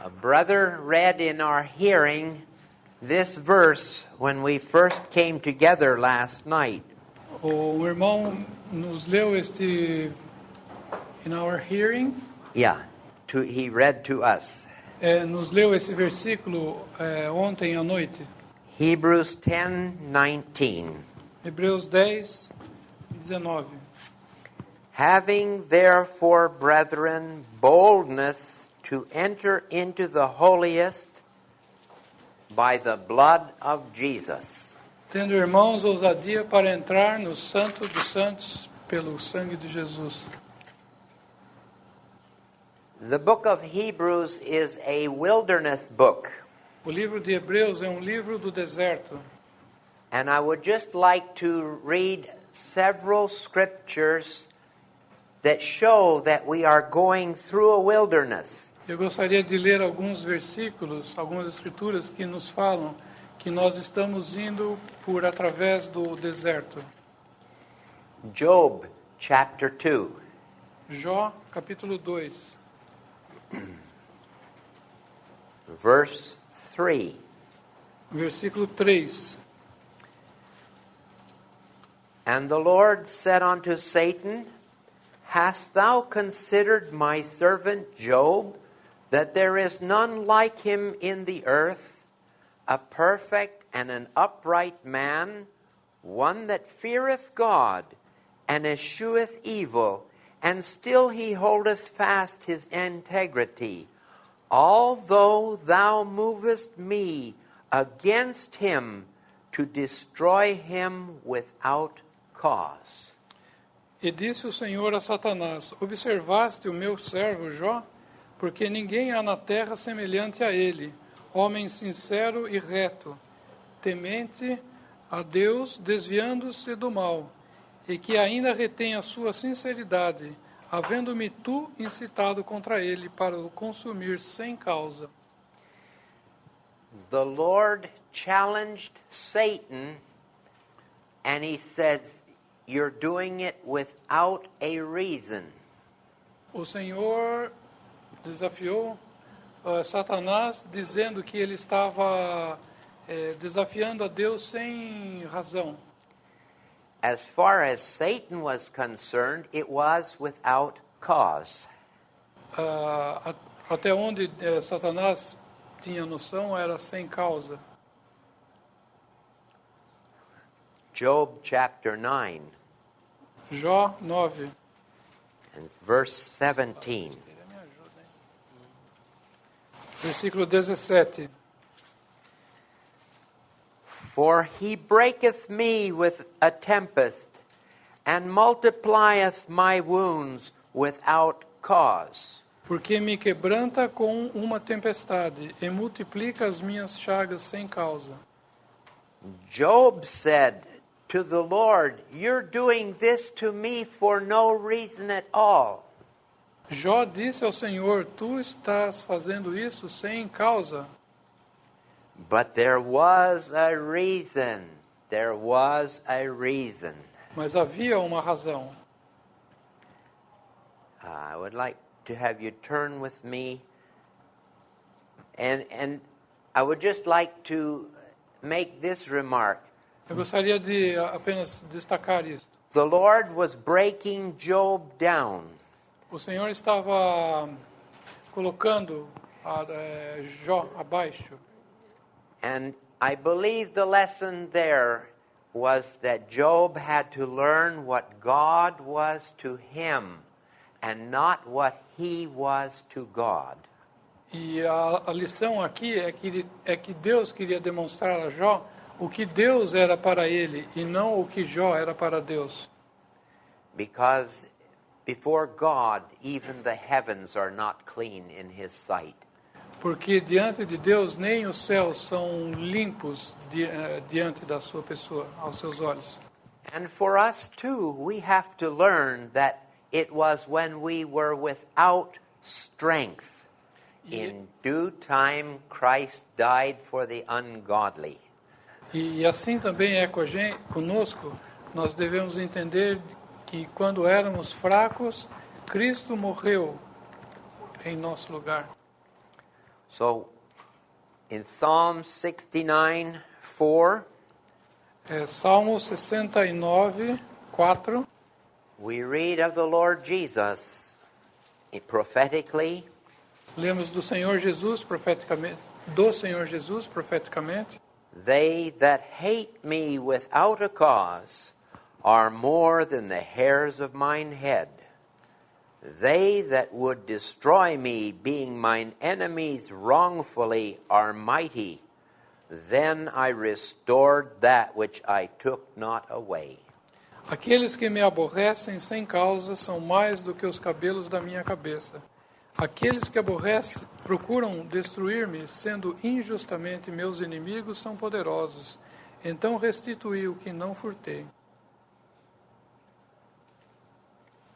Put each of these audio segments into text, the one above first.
A brother read in our hearing this verse when we first came together last night. O irmão nos leu in our hearing, He read to us. nos leu esse versículo ontem à noite. Hebrews 10:19. Hebreus 10:19. Having therefore, brethren, boldness to enter into the holiest by the blood of Jesus. Tendo, irmãos, ousadia para entrar no Santo dos Santos pelo sangue de Jesus. The book of Hebrews is a wilderness book. O livro de Hebreus é livro do deserto. And I would just like to read several scriptures that show that we are going through a wilderness. Eu gostaria de ler alguns versículos, algumas escrituras que nos falam que nós estamos indo por através do deserto. Job chapter 2. Jó, capítulo 2. Verse 3. Versículo 3. And the Lord said unto Satan, Hast thou considered my servant Job, that there is none like him in the earth, a perfect and an upright man, one that feareth God, and escheweth evil, and still he holdeth fast his integrity. Although thou movest me against him to destroy him without cause. E disse o Senhor a Satanás: Observaste o meu servo Jó? Porque ninguém há na terra semelhante a ele, homem sincero e reto, temente a Deus, desviando-se do mal, e que ainda retém a sua sinceridade, havendo-me tu incitado contra ele para o consumir sem causa. The Lord challenged Satan, and he says, You're doing it without a reason. O Senhor desafiou Satanás, dizendo que ele estava desafiando a Deus sem razão. As far as Satan was concerned, it was without cause. Até onde Satanás tinha noção era sem causa. Job chapter 9. Jó 9. And verse 17. Versículo 17. For he breaketh me with a tempest, and multiplieth my wounds without cause. Porque me quebranta com uma tempestade, e multiplica as minhas chagas sem causa. Job said to the Lord, You're doing this to me for no reason at all. Jó disse ao Senhor: Tu estás fazendo isso sem causa. But there was a reason. There was a reason. Mas havia uma razão. I would like to have you turn with me, and I would just like to make this remark. Eu gostaria de apenas destacar isso. The Lord was breaking Job down. O Senhor estava colocando Jó abaixo. And I believe the lesson there was that Job had to learn what God was to him and not what he was to God. E a lição aqui é que Deus queria demonstrar a Jó o que Deus era para ele e não o que Jó era para Deus. Because before God, even the heavens are not clean in his sight. Porque diante de Deus nem os céus são limpos diante da sua pessoa, aos seus olhos. And for us too, we have to learn that it was when we were without strength. In due time, Christ died for the ungodly. E assim também é conosco. Nós devemos entender que quando éramos fracos, Cristo morreu em nosso lugar. So, in Psalm 69:4, Salmo 69, 4, we read of the Lord Jesus prophetically, lemos do Senhor Jesus profeticamente, "They that hate me without a cause are more than the hairs of mine head. They that would destroy me, being mine enemies wrongfully, are mighty. Then I restored that which I took not away." Aqueles que me aborrecem sem causa são mais do que os cabelos da minha cabeça. Aqueles que aborrecem procuram destruir-me, sendo injustamente meus inimigos são poderosos. Então restituí o que não furtei.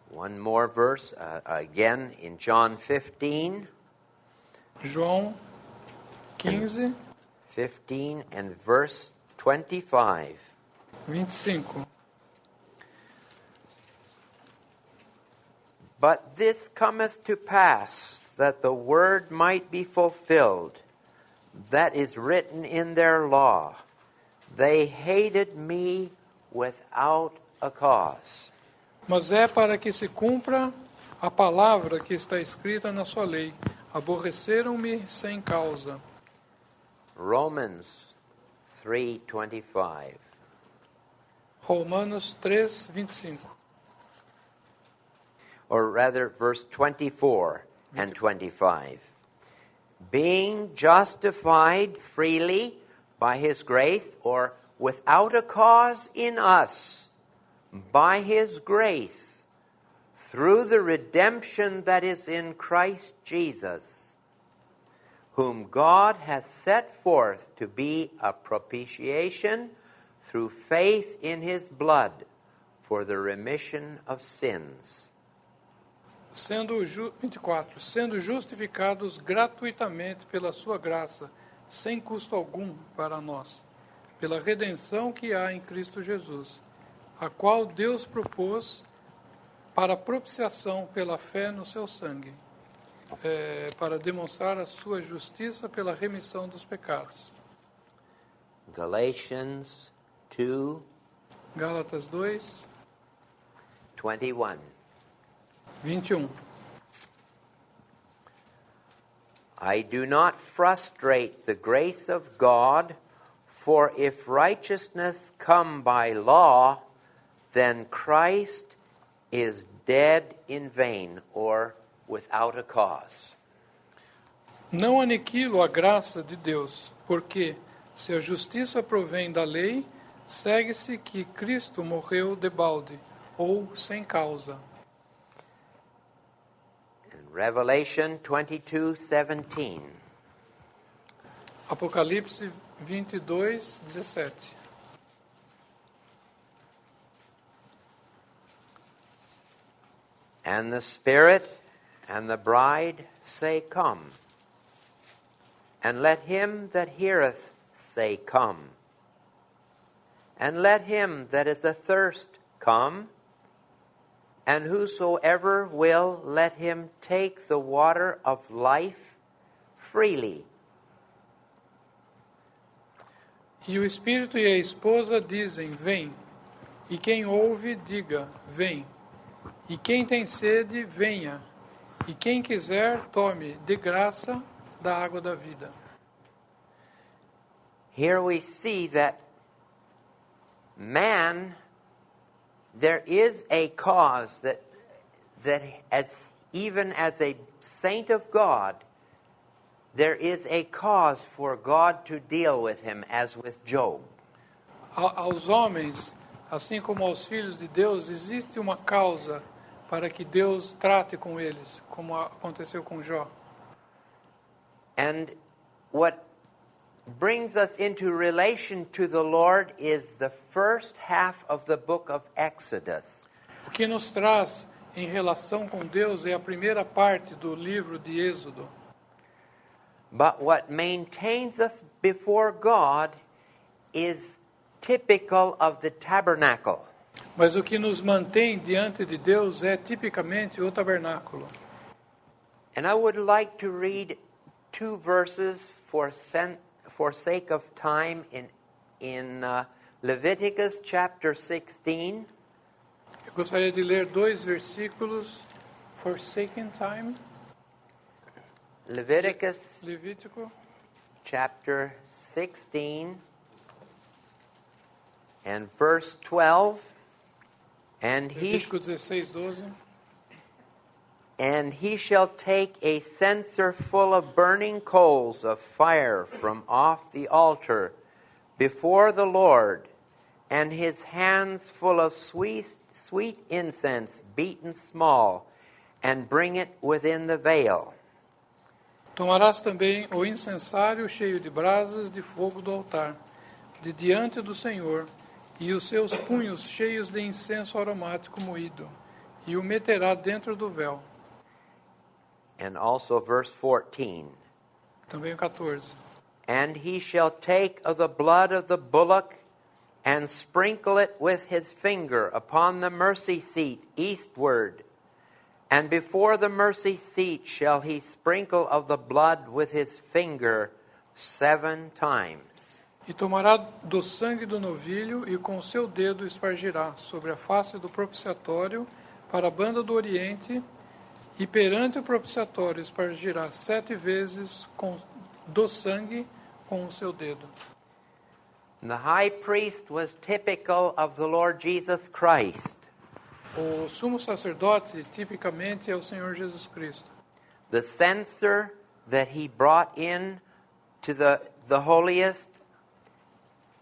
One more verse, again in John 15. João 15, 15 and verse 25. 25. "But this cometh to pass, that the word might be fulfilled, that is written in their law. They hated me without a cause." Mas é para que se cumpra a palavra que está escrita na sua lei. Aborreceram-me sem causa. Romans 3:25. Romanos 3, 25. Or rather, verse 24 and 25. "Being justified freely by his grace," or without a cause in us, "by his grace, through the redemption that is in Christ Jesus, whom God has set forth to be a propitiation through faith in his blood for the remission of sins." 24. Sendo justificados gratuitamente pela sua graça, sem custo algum para nós, pela redenção que há em Cristo Jesus, a qual Deus propôs para propiciação pela fé no seu sangue, para demonstrar a sua justiça pela remissão dos pecados. Galatians 2, Gálatas 2, 21. 21. "I do not frustrate the grace of God, for if righteousness come by law, then Christ is dead in vain," or without a cause. Não aniquilo a graça de Deus, porque se a justiça provém da lei, segue-se que Cristo morreu debalde, ou sem causa. Revelation 22:17. Apocalipse 22, 17. "And the Spirit and the bride say, Come. And let him that heareth say, Come. And let him that is athirst come. And whosoever will, let him take the water of life freely." E o Espírito e a esposa dizem, vem. E quem ouve, diga, vem. E quem tem sede, venha. E quem quiser, tome de graça da água da vida. Here we see that man, there is a cause that even as a saint of God, there is a cause for God to deal with him, as with Job. Aos homens, assim como aos filhos de Deus, existe uma causa para que Deus trate com eles, como aconteceu com Jó. And what brings us into relation to the Lord is the first half of the book of Exodus. O que nos traz em relação com Deus é a primeira parte do livro de Êxodo. But what maintains us before God is typical of the tabernacle. Mas o que nos mantém diante de Deus é tipicamente o tabernáculo. And I would like to read two verses for sake of time in Leviticus chapter 16. Eu gostaria de ler 2 versículos, Forsaken Time, Leviticus Levítico, chapter 16 and verse 12. Levítico 16:12. And he shall take a censer full of burning coals of fire from off the altar before the Lord, and his hands full of sweet incense beaten small, and bring it within the veil. Tomarás também o incensário cheio de brasas de fogo do altar, de diante do Senhor, e os seus punhos cheios de incenso aromático moído, e o meterá dentro do véu. And also verse 14. Também o 14. And he shall take of the blood of the bullock and sprinkle it with his finger upon the mercy seat eastward. And before the mercy seat shall he sprinkle of the blood with his finger 7 times. E tomará do sangue do novilho e com seu dedo espargirá sobre a face do propiciatório para a banda do oriente, e perante o propiciatório espargirá 7 vezes do sangue com o seu dedo. The high priest was typical of the Lord Jesus Christ. O sumo sacerdote tipicamente é o Senhor Jesus Cristo. The censer that he brought in to the holiest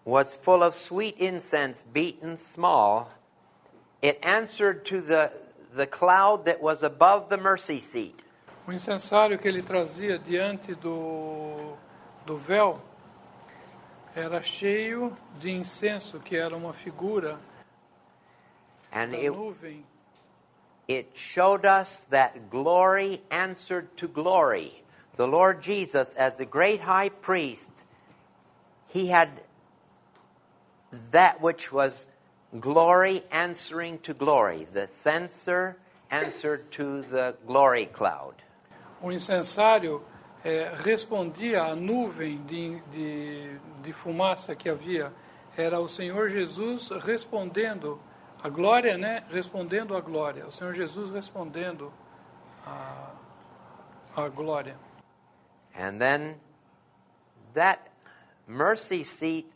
was full of sweet incense beaten small. It answered to the cloud that was above the mercy seat. O incensário que ele trazia diante do véu era cheio de incenso, que era uma figura And da nuvem. it showed us that glory answered to glory. The Lord Jesus, as the great high priest, he had that which was glory answering to glory. The censer answered to the glory cloud. O incensário respondia à nuvem de fumaça que havia. Era o Senhor Jesus respondendo a glória, né? Respondendo à glória. O Senhor Jesus respondendo à glória. And then that mercy seat,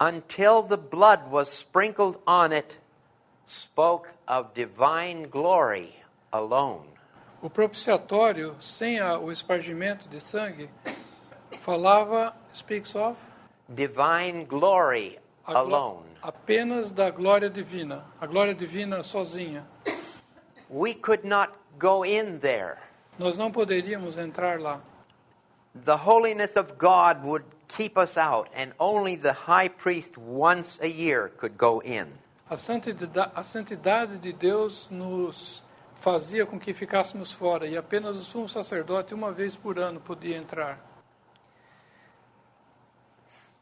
until the blood was sprinkled on it, spoke of divine glory alone. O propiciatório, sem o espargimento de sangue, falava, speaks of, Divine glory alone. apenas da glória divina. A glória divina sozinha. We could not go in there. Nós não poderíamos entrar lá. The holiness of God would keep us out, and only the high priest once a year could go in. A santidade de Deus nos fazia com que ficássemos fora, e apenas o sumo sacerdote, uma vez por ano, podia entrar.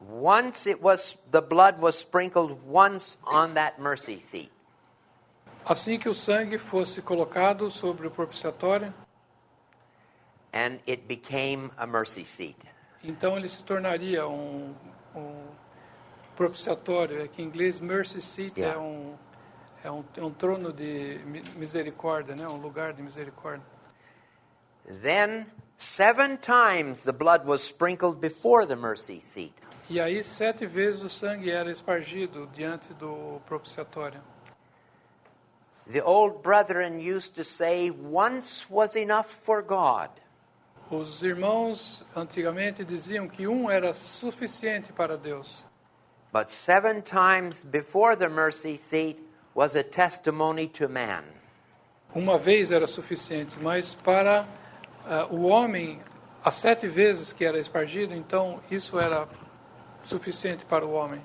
Once the blood was sprinkled once on that mercy seat. Assim que o sangue fosse colocado sobre o propiciatório, And it became a mercy seat. então ele se tornaria um propiciatório, que em inglês mercy seat Yeah. é um trono de misericórdia, né? Um lugar de misericórdia. Then 7 times the blood was sprinkled before the mercy seat. E aí 7 vezes o sangue era espargido diante do propiciatório. The old brethren used to say, once was enough for God. Os irmãos antigamente diziam que era suficiente para Deus. But 7 times before the mercy seat was a testimony to man. Uma vez era suficiente, mas para o homem, as 7 vezes que era espargido, então isso era suficiente para o homem.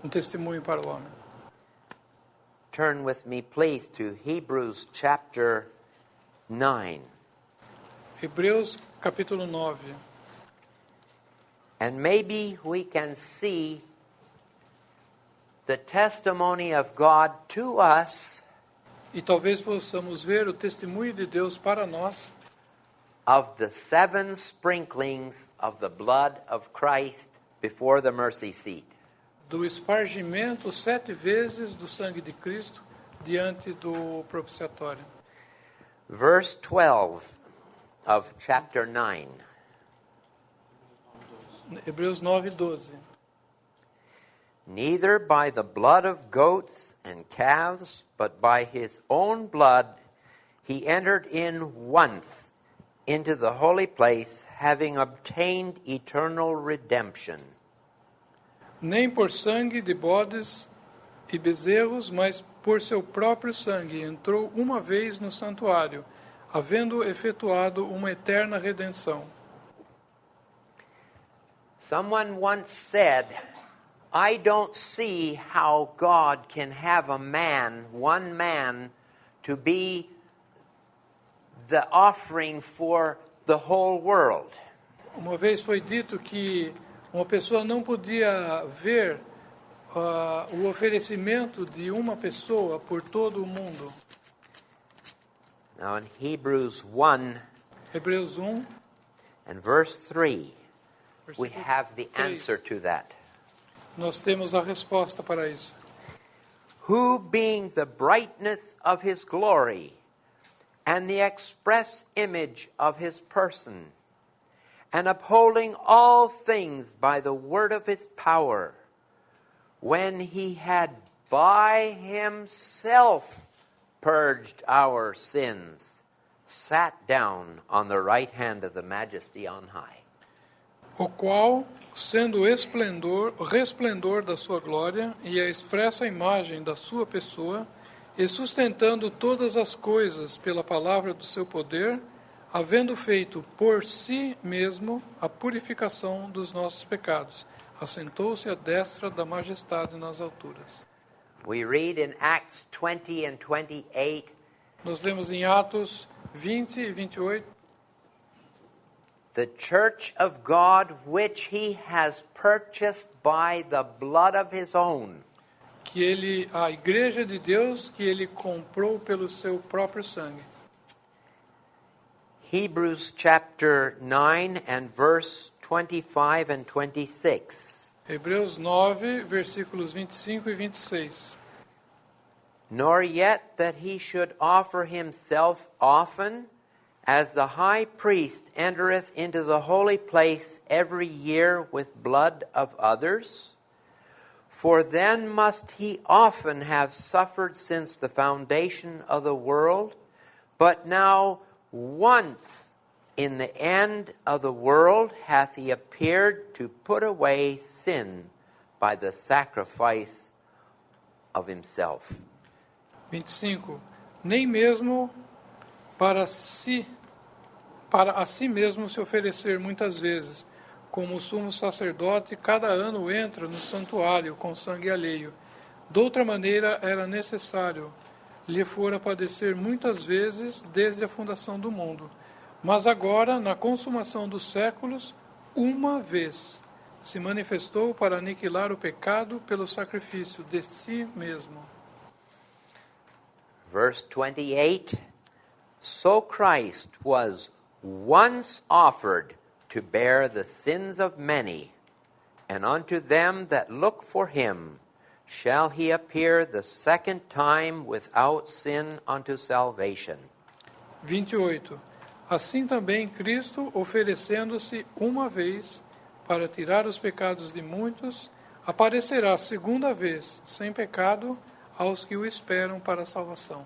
Um testemunho para o homem. Turn with me, please, to Hebrews chapter 9. Hebreus capítulo 9. And maybe we can see the testimony of God to us E talvez possamos ver o testemunho de Deus para nós of the 7 sprinklings of the blood of Christ before the mercy seat. Do espargimento 7 vezes do sangue de Cristo diante do propiciatório. Verse 12 of chapter 9. Hebreus 9:12. Neither by the blood of goats and calves, but by his own blood he entered in once into the holy place, having obtained eternal redemption. Nem por sangue de bodes e bezerros, mas por seu próprio sangue entrou uma vez no santuário, havendo efetuado uma eterna redenção. Someone once said, I don't see how God can have a man, one man, to be the offering for the whole world. Uma vez foi dito que uma pessoa não podia ver o oferecimento de uma pessoa por todo o mundo. Now in Hebrews 1 Hebreus 1, and verse 3, we versículo have the 3. answer to that. Nós temos a resposta para isso. Who being the brightness of his glory and the express image of his person, and upholding all things by the word of his power, when he had by himself purged our sins, sat down on the right hand of the majesty on high. O qual, sendo o resplendor da sua glória e a expressa imagem da sua pessoa, e sustentando todas as coisas pela palavra do seu poder, havendo feito por si mesmo a purificação dos nossos pecados, assentou-se à destra da majestade nas alturas. We read in Acts 20 and 28, Nós lemos em Atos 20 e 28, the church of God which he has purchased by the blood of his own. que a igreja de Deus que ele comprou pelo seu próprio sangue. Hebrews chapter 9 and verse 25 and 26. Hebreus 9, versículos 25 e 26. Nor yet that he should offer himself often, as the high priest entereth into the holy place every year with blood of others. For then must he often have suffered since the foundation of the world. But now once in the end of the world hath he appeared to put away sin by the sacrifice of himself. 25. Nem mesmo para a si mesmo se oferecer muitas vezes, como o sumo sacerdote cada ano entra no santuário com sangue alheio. Doutra maneira era necessário lhe fora padecer muitas vezes desde a fundação do mundo. Mas agora, na consumação dos séculos, uma vez se manifestou para aniquilar o pecado pelo sacrifício de si mesmo. Verse 28, so Christ was once offered to bear the sins of many, and unto them that look for him shall he appear the second time without sin unto salvation. 28. Assim também Cristo, oferecendo-se uma vez para tirar os pecados de muitos, aparecerá segunda vez, sem pecado, aos que o esperam para a salvação.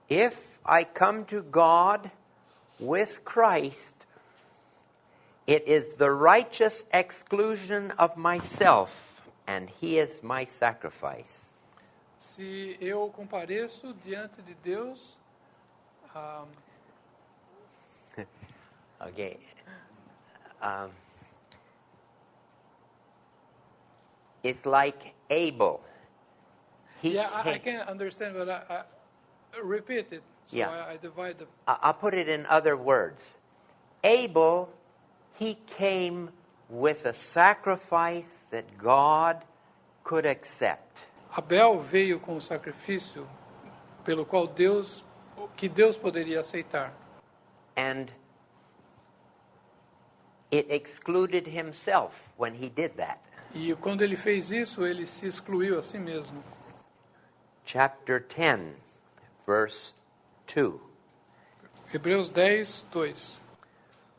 If I come to God with Christ, it is the righteous exclusion of myself, and he is my sacrifice. Se eu compareço diante de Deus, Okay. It's like Abel. He I came- can understand, but I repeat it. So Yeah. I divide the. I'll put it in other words. Abel, he came with a sacrifice that God could accept. Abel veio com o sacrifício pelo qual Deus o que Deus poderia aceitar. And it excluded himself when he did that. E quando ele fez isso, ele se excluiu a si mesmo. Chapter 10, verse 2. Hebreus 10, 2.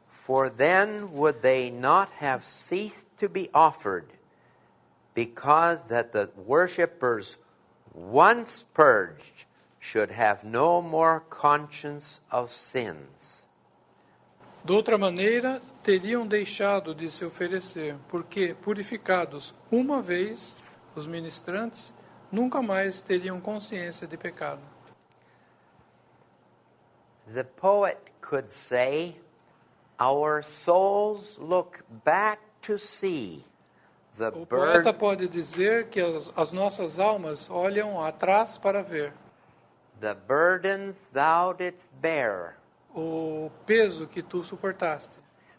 For then would they not have ceased to be offered, because that the worshippers once purged should have no more conscience of sins. De outra maneira, teriam deixado de se oferecer, porque, purificados uma vez, os ministrantes nunca mais teriam consciência de pecado. The poet could say, our souls look back to see the O poeta burden, pode dizer que as nossas almas olham atrás para ver the burdens thou didst bear o peso que tu suportaste,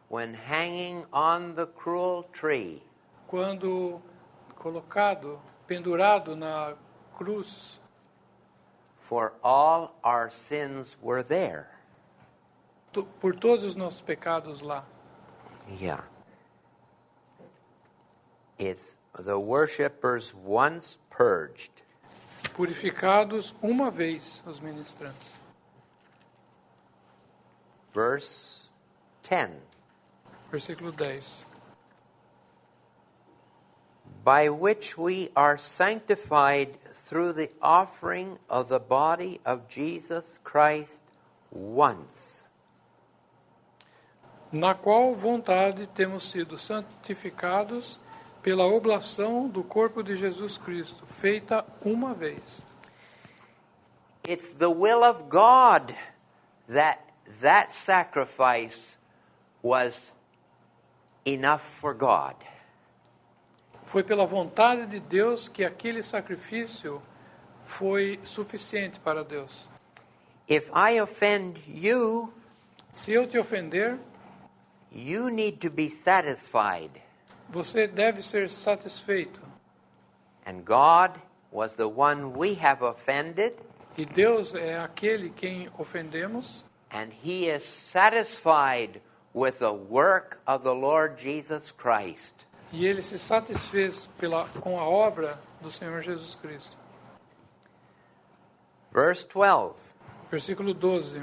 when hanging on the cruel tree. quando colocado, pendurado na cruz, For all our sins were there. por todos os nossos pecados lá. Yeah. It's the worshippers once purged. Purificados uma vez, os ministrantes. Verse 10. Versículo 10. By which we are sanctified through the offering of the body of Jesus Christ once. Na qual vontade temos sido santificados pela oblação do corpo de Jesus Cristo, feita uma vez. It's the will of God that sacrifice was enough for God. Foi pela vontade de Deus que aquele sacrifício foi suficiente para Deus. If I offend you, Se eu te ofender, you need to be satisfied. você deve ser satisfeito. And God was the one we have offended, E Deus é aquele quem ofendemos, and He is satisfied with the work of the Lord Jesus Christ. e ele se satisfez com a obra do Senhor Jesus Cristo. Verse 12. Versículo 12.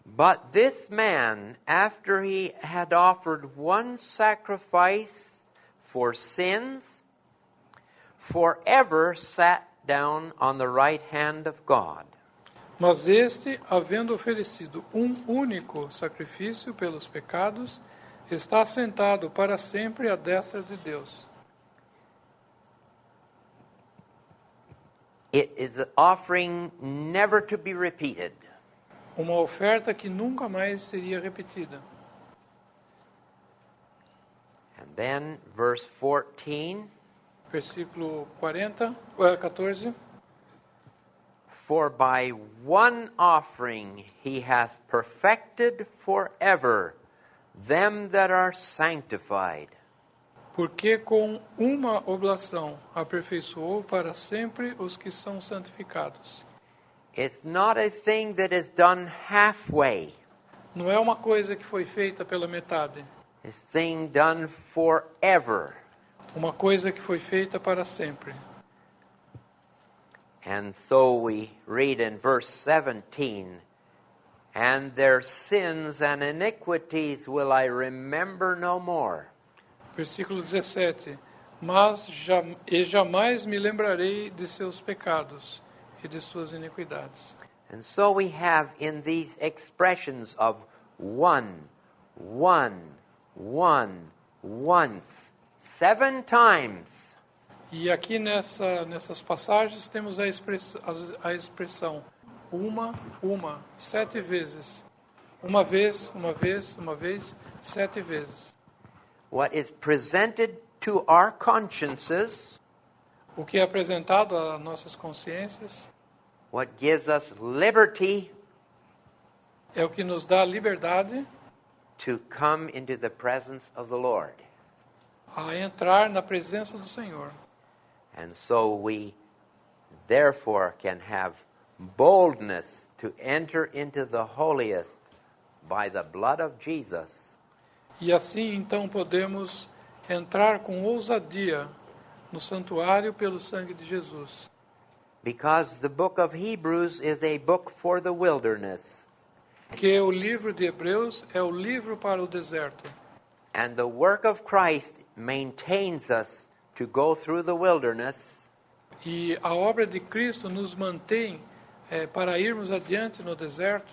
But this man, after he had offered one sacrifice for sins, forever sat down on the right hand of God. Mas este, havendo oferecido único sacrifício pelos pecados, está sentado para sempre à destra de Deus. It is an offering never to be repeated. Uma oferta que nunca mais seria repetida. And then verse 14. Versículo 14. For by one offering he hath perfected forever them that are sanctified. Porque com uma oblação aperfeiçoou para sempre os que são santificados. It's not a thing that is done halfway. Não é uma coisa que foi feita pela metade. It's a thing done forever. Uma coisa que foi feita para sempre. And so we read in verse 17, and their sins and iniquities will I remember no more. Versículo 17. Mas jamais me lembrarei de seus pecados e de suas iniquidades. And so we have in these expressions of one, once, 7 times. E aqui nessas passagens temos a expressão uma, 7 vezes. Uma vez, 7 vezes. What is presented to our consciences, O que é apresentado às nossas consciências what gives us liberty é o que nos dá liberdade to come into the presence of the Lord. a entrar na presença do Senhor. And so we therefore can have boldness to enter into the holiest by the blood of Jesus. E assim então podemos entrar com ousadia no santuário pelo sangue de Jesus. Because the book of Hebrews is a book for the wilderness. Porque o livro de Hebreus é o livro para o deserto. And the work of Christ maintains us to go through the wilderness E a obra de Cristo nos mantém para irmos adiante no deserto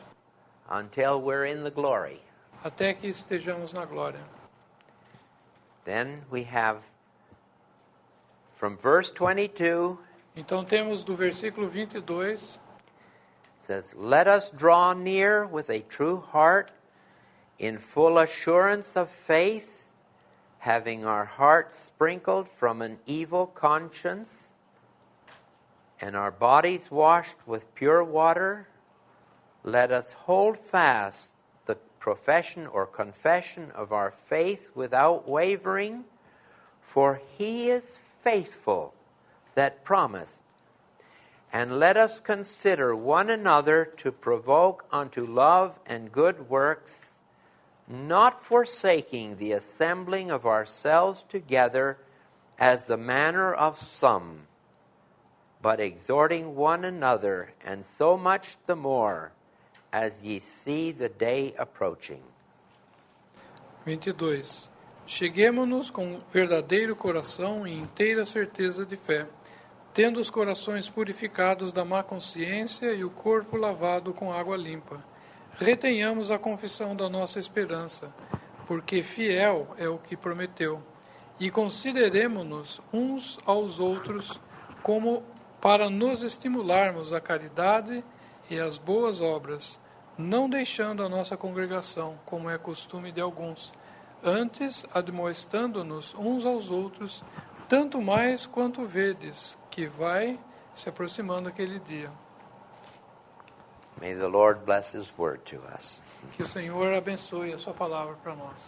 until we're in the glory. até que estejamos na glória. Then we have from verse 22 Então temos do versículo 22, says, "Let us draw near with a true heart in full assurance of faith, having our hearts sprinkled from an evil conscience and our bodies washed with pure water. Let us hold fast the profession or confession of our faith without wavering, for he is faithful that promised. And let us consider one another to provoke unto love and good works, not forsaking the assembling of ourselves together as the manner of some, but exhorting one another, and so much the more as ye see the day approaching." 22. Cheguemo-nos com verdadeiro coração e inteira certeza de fé, tendo os corações purificados da má consciência e o corpo lavado com água limpa. Retenhamos a confissão da nossa esperança, porque fiel é o que prometeu. E consideremo-nos uns aos outros como para nos estimularmos à caridade e às boas obras, não deixando a nossa congregação, como é costume de alguns, antes admoestando-nos uns aos outros, tanto mais quanto vedes que vai se aproximando aquele dia. May the Lord bless His word to us. Que o Senhor abençoe a sua palavra para nós.